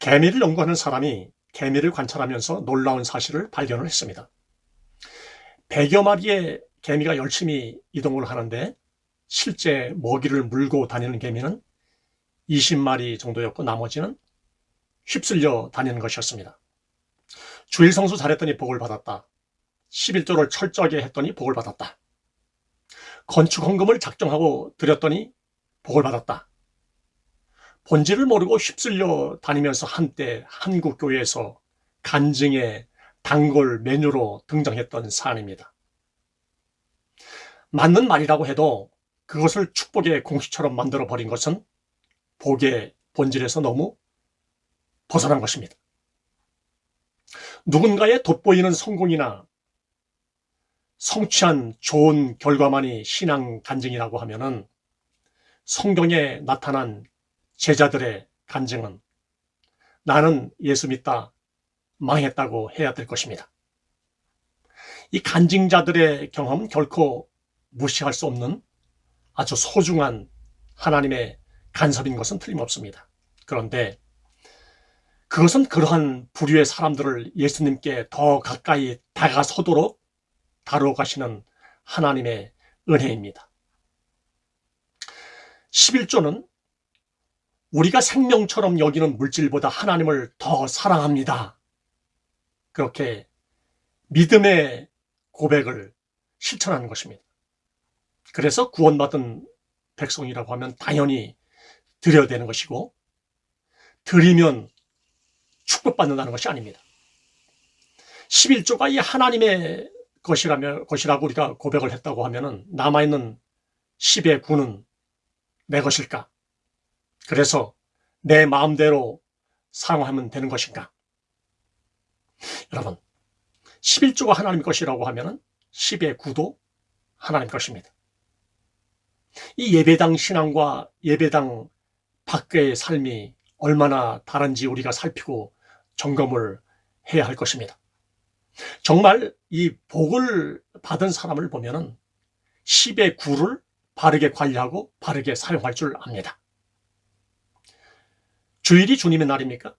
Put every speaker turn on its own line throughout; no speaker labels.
개미를 연구하는 사람이 개미를 관찰하면서 놀라운 사실을 발견을 했습니다. 100여 마리의 개미가 열심히 이동을 하는데 실제 먹이를 물고 다니는 개미는 20마리 정도였고 나머지는 휩쓸려 다니는 것이었습니다. 주일 성수 잘했더니 복을 받았다. 11조를 철저하게 했더니 복을 받았다. 건축 헌금을 작정하고 드렸더니 복을 받았다. 본질을 모르고 휩쓸려 다니면서 한때 한국 교회에서 간증의 단골 메뉴로 등장했던 사안입니다. 맞는 말이라고 해도 그것을 축복의 공식처럼 만들어버린 것은 복의 본질에서 너무 벗어난 것입니다. 누군가의 돋보이는 성공이나 성취한 좋은 결과만이 신앙 간증이라고 하면은 성경에 나타난 제자들의 간증은 나는 예수 믿다 망했다고 해야 될 것입니다. 이 간증자들의 경험은 결코 무시할 수 없는 아주 소중한 하나님의 간섭인 것은 틀림없습니다. 그런데 그것은 그러한 부류의 사람들을 예수님께 더 가까이 다가서도록 다루어 가시는 하나님의 은혜입니다. 11조는 우리가 생명처럼 여기는 물질보다 하나님을 더 사랑합니다. 그렇게 믿음의 고백을 실천하는 것입니다. 그래서 구원받은 백성이라고 하면 당연히 드려야 되는 것이고 드리면 축복받는다는 것이 아닙니다. 11조가 이 하나님의 것이라고 우리가 고백을 했다고 하면 남아있는 10의 9는 내 것일까? 그래서 내 마음대로 사용하면 되는 것인가? 여러분, 11조가 하나님 것이라고 하면 10의 9도 하나님 것입니다. 이 예배당 신앙과 예배당 밖의 삶이 얼마나 다른지 우리가 살피고 점검을 해야 할 것입니다. 정말 이 복을 받은 사람을 보면은 10의 9를 바르게 관리하고 바르게 사용할 줄 압니다. 주일이 주님의 날입니까?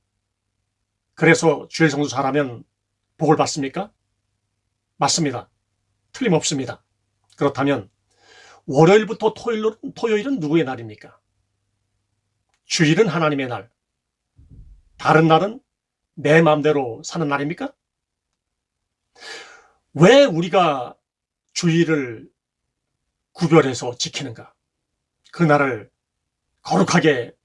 그래서 주일 성수 잘하면 복을 받습니까? 맞습니다. 틀림없습니다. 그렇다면 월요일부터 토요일은 누구의 날입니까? 주일은 하나님의 날. 다른 날은 내 마음대로 사는 날입니까? 왜 우리가 주일을 구별해서 지키는가? 그날을 거룩하게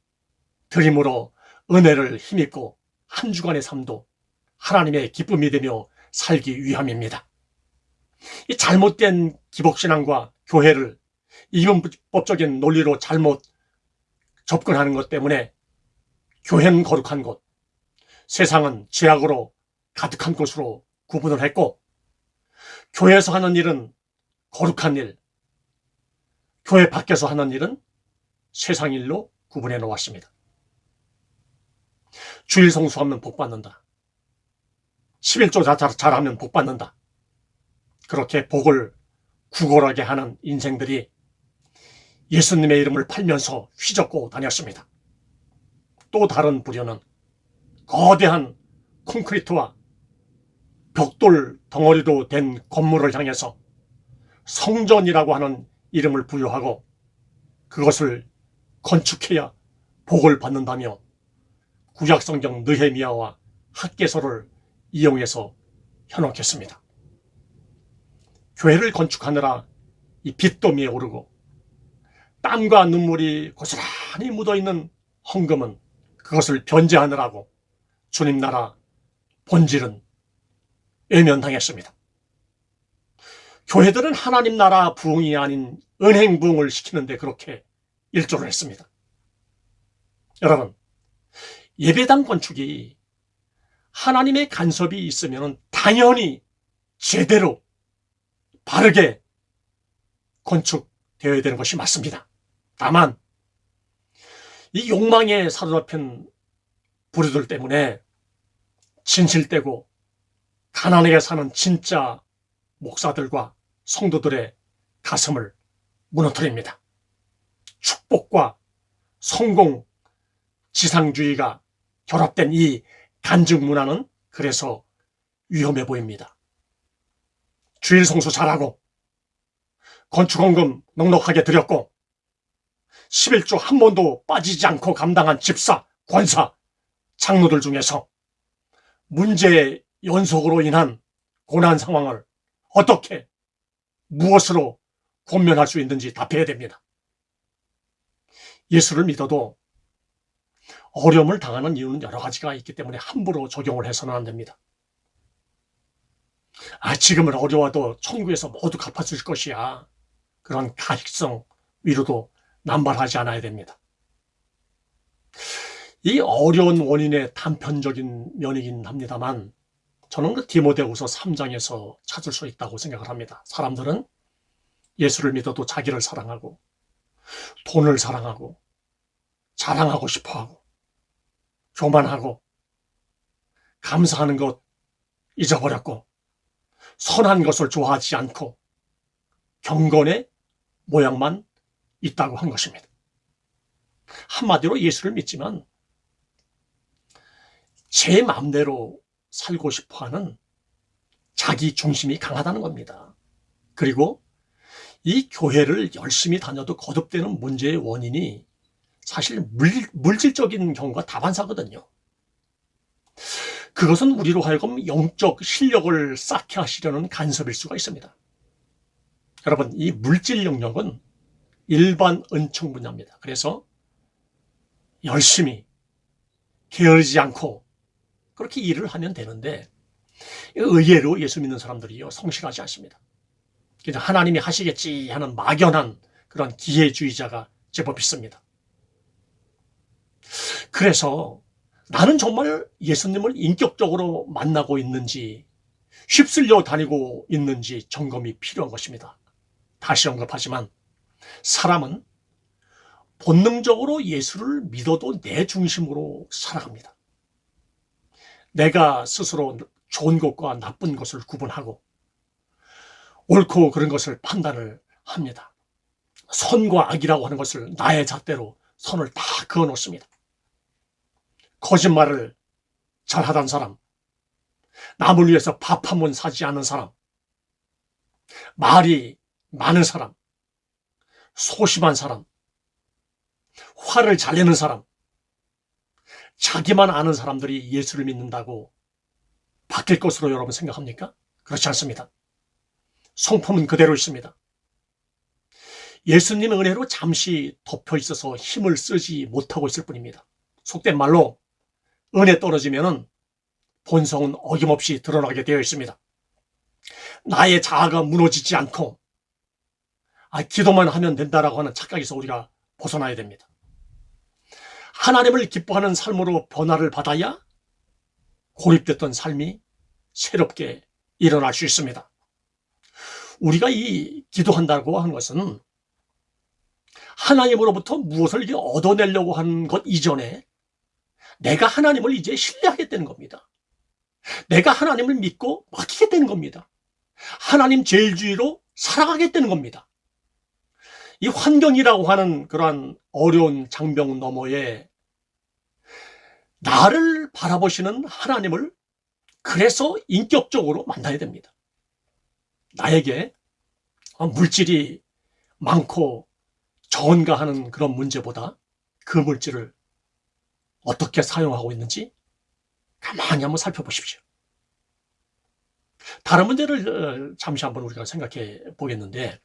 드림으로 은혜를 힘입고 한 주간의 삶도 하나님의 기쁨이 되며 살기 위함입니다. 이 잘못된 기복신앙과 교회를 이분법적인 논리로 잘못 접근하는 것 때문에 교회는 거룩한 곳, 세상은 죄악으로 가득한 곳으로 구분을 했고 교회에서 하는 일은 거룩한 일, 교회 밖에서 하는 일은 세상 일로 구분해 놓았습니다. 주일 성수하면 복 받는다. 11조 잘하면 복 받는다. 그렇게 복을 구걸하게 하는 인생들이 예수님의 이름을 팔면서 휘젓고 다녔습니다. 또 다른 부류는 거대한 콘크리트와 벽돌 덩어리로 된 건물을 향해서 성전이라고 하는 이름을 부여하고 그것을 건축해야 복을 받는다며 구약성경 느헤미야와 학개서를 이용해서 현혹했습니다. 교회를 건축하느라 이 빚더미에 오르고 땀과 눈물이 고스란히 묻어있는 헌금은 그것을 변제하느라고 주님 나라 본질은 외면당했습니다. 교회들은 하나님 나라 부흥이 아닌 은행 부흥을 시키는데 그렇게 일조를 했습니다. 여러분, 예배당 건축이 하나님의 간섭이 있으면 당연히 제대로 바르게 건축되어야 되는 것이 맞습니다. 다만 이 욕망에 사로잡힌 부류들 때문에 진실되고 가난하게 사는 진짜 목사들과 성도들의 가슴을 무너뜨립니다. 축복과 성공, 지상주의가 결합된 이 간증 문화는 그래서 위험해 보입니다. 주일 성수 잘하고 건축원금 넉넉하게 드렸고 11조 한 번도 빠지지 않고 감당한 집사, 권사, 장로들 중에서 문제의 연속으로 인한 고난 상황을 어떻게 무엇으로 권면할 수 있는지 답해야 됩니다. 예수를 믿어도 어려움을 당하는 이유는 여러 가지가 있기 때문에 함부로 적용을 해서는 안 됩니다. 지금은 어려워도 천국에서 모두 갚아줄 것이야. 그런 가식성 위로도 남발하지 않아야 됩니다. 이 어려운 원인의 단편적인 면이긴 합니다만 저는 그 디모데후서 3장에서 찾을 수 있다고 생각을 합니다. 사람들은 예수를 믿어도 자기를 사랑하고 돈을 사랑하고 자랑하고 싶어하고 교만하고 감사하는 것 잊어버렸고 선한 것을 좋아하지 않고 경건의 모양만 있다고 한 것입니다. 한마디로 예수를 믿지만 제 마음대로 살고 싶어하는 자기 중심이 강하다는 겁니다. 그리고 이 교회를 열심히 다녀도 거듭되는 문제의 원인이 사실 물질적인 경우가 다반사거든요. 그것은 우리로 하여금 영적 실력을 쌓게 하시려는 간섭일 수가 있습니다. 여러분, 이 물질 영역은 일반 은총 분야입니다. 그래서 열심히 게으르지 않고 그렇게 일을 하면 되는데 의외로 예수 믿는 사람들이요 성실하지 않습니다. 그냥 하나님이 하시겠지 하는 막연한 그런 기회주의자가 제법 있습니다. 그래서 나는 정말 예수님을 인격적으로 만나고 있는지 휩쓸려 다니고 있는지 점검이 필요한 것입니다. 다시 언급하지만 사람은 본능적으로 예수를 믿어도 내 중심으로 살아갑니다. 내가 스스로 좋은 것과 나쁜 것을 구분하고 옳고 그른 것을 판단을 합니다. 선과 악이라고 하는 것을 나의 잣대로 선을 다 그어 놓습니다. 거짓말을 잘하던 사람, 남을 위해서 밥 한 번 사지 않은 사람, 말이 많은 사람, 소심한 사람, 화를 잘 내는 사람, 자기만 아는 사람들이 예수를 믿는다고 바뀔 것으로 여러분 생각합니까? 그렇지 않습니다. 성품은 그대로 있습니다. 예수님 은혜로 잠시 덮여 있어서 힘을 쓰지 못하고 있을 뿐입니다. 속된 말로 은혜 떨어지면 본성은 어김없이 드러나게 되어 있습니다. 나의 자아가 무너지지 않고 기도만 하면 된다라고 하는 착각에서 우리가 벗어나야 됩니다. 하나님을 기뻐하는 삶으로 변화를 받아야 고립됐던 삶이 새롭게 일어날 수 있습니다. 우리가 이 기도한다고 하는 것은 하나님으로부터 무엇을 얻어내려고 하는 것 이전에 내가 하나님을 이제 신뢰하겠다는 겁니다. 내가 하나님을 믿고 맡기겠다는 겁니다. 하나님 제일주의로 살아가겠다는 겁니다. 이 환경이라고 하는 그러한 어려운 장벽 너머에 나를 바라보시는 하나님을 그래서 인격적으로 만나야 됩니다. 나에게 물질이 많고 적은가 하는 그런 문제보다 그 물질을 어떻게 사용하고 있는지 가만히 한번 살펴보십시오. 다른 문제를 잠시 한번 우리가 생각해 보겠는데,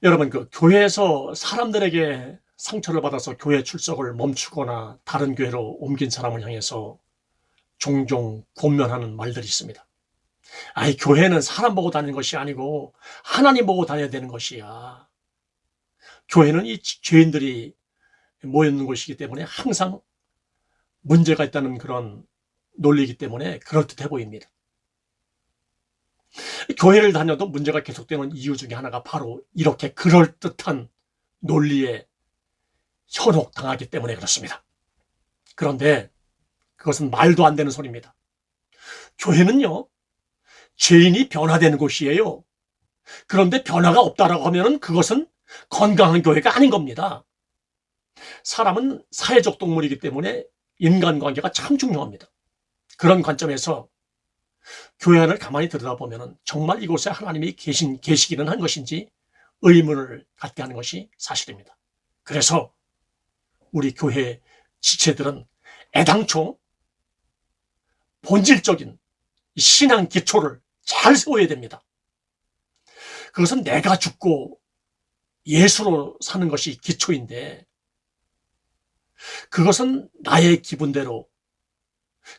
여러분 그 교회에서 사람들에게 상처를 받아서 교회 출석을 멈추거나 다른 교회로 옮긴 사람을 향해서 종종 권면하는 말들이 있습니다. 교회는 사람 보고 다니는 것이 아니고 하나님 보고 다녀야 되는 것이야. 교회는 이 죄인들이 모여있는 곳이기 때문에 항상 문제가 있다는 그런 논리이기 때문에 그럴듯해 보입니다. 교회를 다녀도 문제가 계속되는 이유 중에 하나가 바로 이렇게 그럴듯한 논리에 현혹당하기 때문에 그렇습니다. 그런데 그것은 말도 안 되는 소리입니다. 교회는요, 죄인이 변화되는 곳이에요. 그런데 변화가 없다라고 하면 그것은 건강한 교회가 아닌 겁니다. 사람은 사회적 동물이기 때문에 인간관계가 참 중요합니다. 그런 관점에서 교회 안을 가만히 들여다보면 정말 이곳에 하나님이 계시기는 한 것인지 의문을 갖게 하는 것이 사실입니다. 그래서 우리 교회 지체들은 애당초 본질적인 신앙 기초를 잘 세워야 됩니다. 그것은 내가 죽고 예수로 사는 것이 기초인데, 그것은 나의 기분대로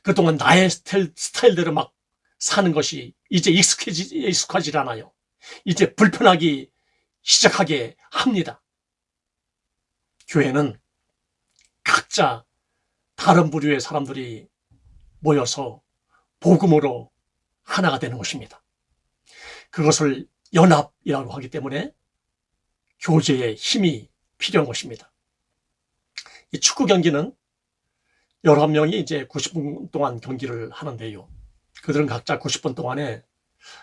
그동안 나의 스타일대로 막 사는 것이 이제 익숙하지 않아요. 이제 불편하기 시작하게 합니다. 교회는 각자 다른 부류의 사람들이 모여서 복음으로 하나가 되는 것입니다. 그것을 연합이라고 하기 때문에 교제의 힘이 필요한 것입니다. 이 축구 경기는 11명이 이제 90분 동안 경기를 하는데요. 그들은 각자 90분 동안에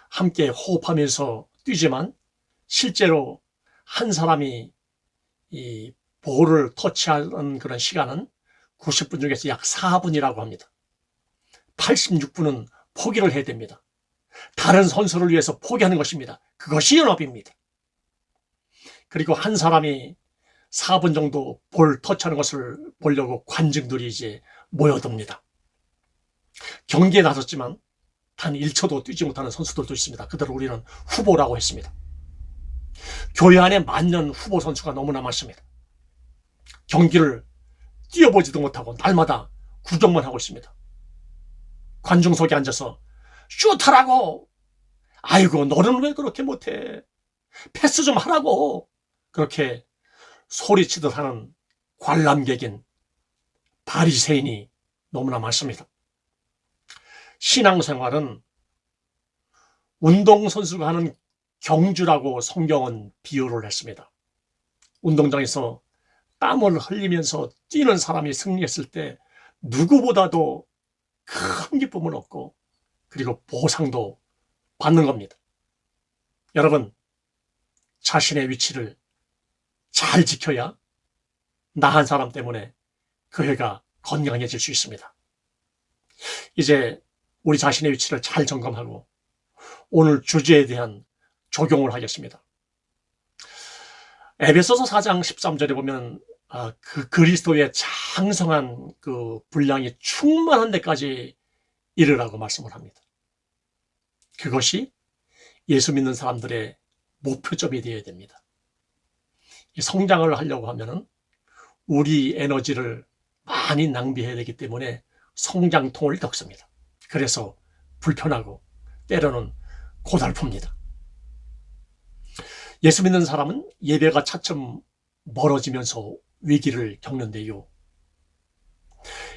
함께 호흡하면서 뛰지만 실제로 한 사람이 이 볼을 터치하는 그런 시간은 90분 중에서 약 4분이라고 합니다. 86분은 포기를 해야 됩니다. 다른 선수를 위해서 포기하는 것입니다. 그것이 연합입니다. 그리고 한 사람이 4분 정도 볼 터치하는 것을 보려고 관중들이 이제 모여듭니다. 경기에 나섰지만 단 1초도 뛰지 못하는 선수들도 있습니다. 그들을 우리는 후보라고 했습니다. 교회 안에 만년 후보 선수가 너무나 많습니다. 경기를 뛰어보지도 못하고 날마다 구경만 하고 있습니다. 관중석에 앉아서 슛하라고, 아이고 너는 왜 그렇게 못해, 패스 좀 하라고, 그렇게 소리치듯 하는 관람객인 바리새인이 너무나 많습니다. 신앙생활은 운동선수가 하는 경주라고 성경은 비유를 했습니다. 운동장에서 땀을 흘리면서 뛰는 사람이 승리했을 때 누구보다도 큰 기쁨을 얻고 그리고 보상도 받는 겁니다. 여러분, 자신의 위치를 잘 지켜야 나 한 사람 때문에 교회가 건강해질 수 있습니다. 이제 우리 자신의 위치를 잘 점검하고 오늘 주제에 대한 적용을 하겠습니다. 에베소서 4장 13절에 보면 그 그리스도의 장성한 그 분량이 충만한 데까지 이르라고 말씀을 합니다. 그것이 예수 믿는 사람들의 목표점이 되어야 됩니다. 성장을 하려고 하면은 우리 에너지를 많이 낭비해야 되기 때문에 성장통을 겪습니다. 그래서 불편하고 때로는 고달픕니다. 예수 믿는 사람은 예배가 차츰 멀어지면서 위기를 겪는데요.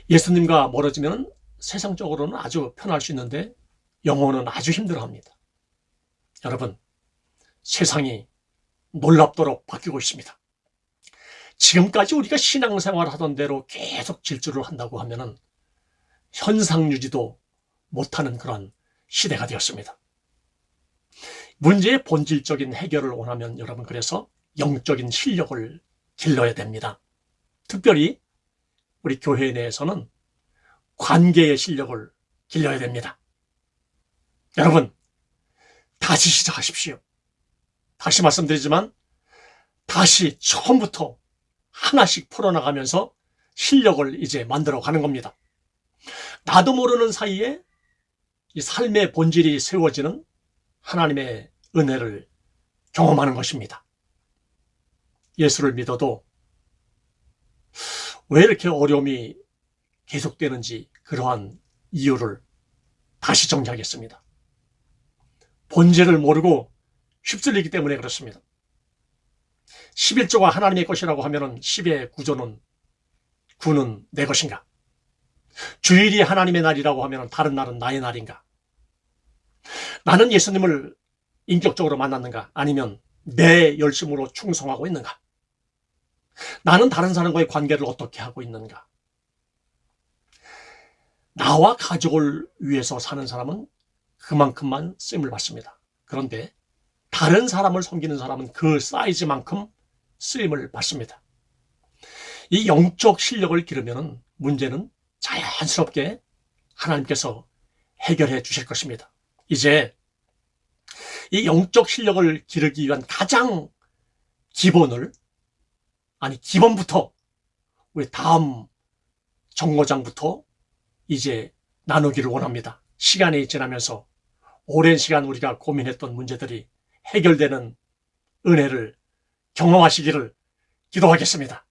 예수님과 멀어지면 세상적으로는 아주 편할 수 있는데 영혼은 아주 힘들어합니다. 여러분, 세상이 놀랍도록 바뀌고 있습니다. 지금까지 우리가 신앙생활 하던 대로 계속 질주를 한다고 하면은 현상 유지도 못하는 그런 시대가 되었습니다. 문제의 본질적인 해결을 원하면 여러분, 그래서 영적인 실력을 길러야 됩니다. 특별히 우리 교회 내에서는 관계의 실력을 길러야 됩니다. 여러분, 다시 시작하십시오. 다시 말씀드리지만 다시 처음부터 하나씩 풀어나가면서 실력을 이제 만들어가는 겁니다. 나도 모르는 사이에 이 삶의 본질이 세워지는 하나님의 은혜를 경험하는 것입니다. 예수를 믿어도 왜 이렇게 어려움이 계속되는지 그러한 이유를 다시 정리하겠습니다. 본질을 모르고 휩쓸리기 때문에 그렇습니다. 11조가 하나님의 것이라고 하면 10의 구조는 9는 내 것인가? 주일이 하나님의 날이라고 하면 다른 날은 나의 날인가? 나는 예수님을 인격적으로 만났는가? 아니면 내 열심으로 충성하고 있는가? 나는 다른 사람과의 관계를 어떻게 하고 있는가? 나와 가족을 위해서 사는 사람은 그만큼만 쓰임을 받습니다. 그런데 다른 사람을 섬기는 사람은 그 사이즈만큼 쓰임을 받습니다. 이 영적 실력을 기르면 문제는 자연스럽게 하나님께서 해결해 주실 것입니다. 이제 이 영적 실력을 기르기 위한 가장 기본부터 우리 다음 정거장부터 이제 나누기를 원합니다. 시간이 지나면서 오랜 시간 우리가 고민했던 문제들이 해결되는 은혜를 경험하시기를 기도하겠습니다.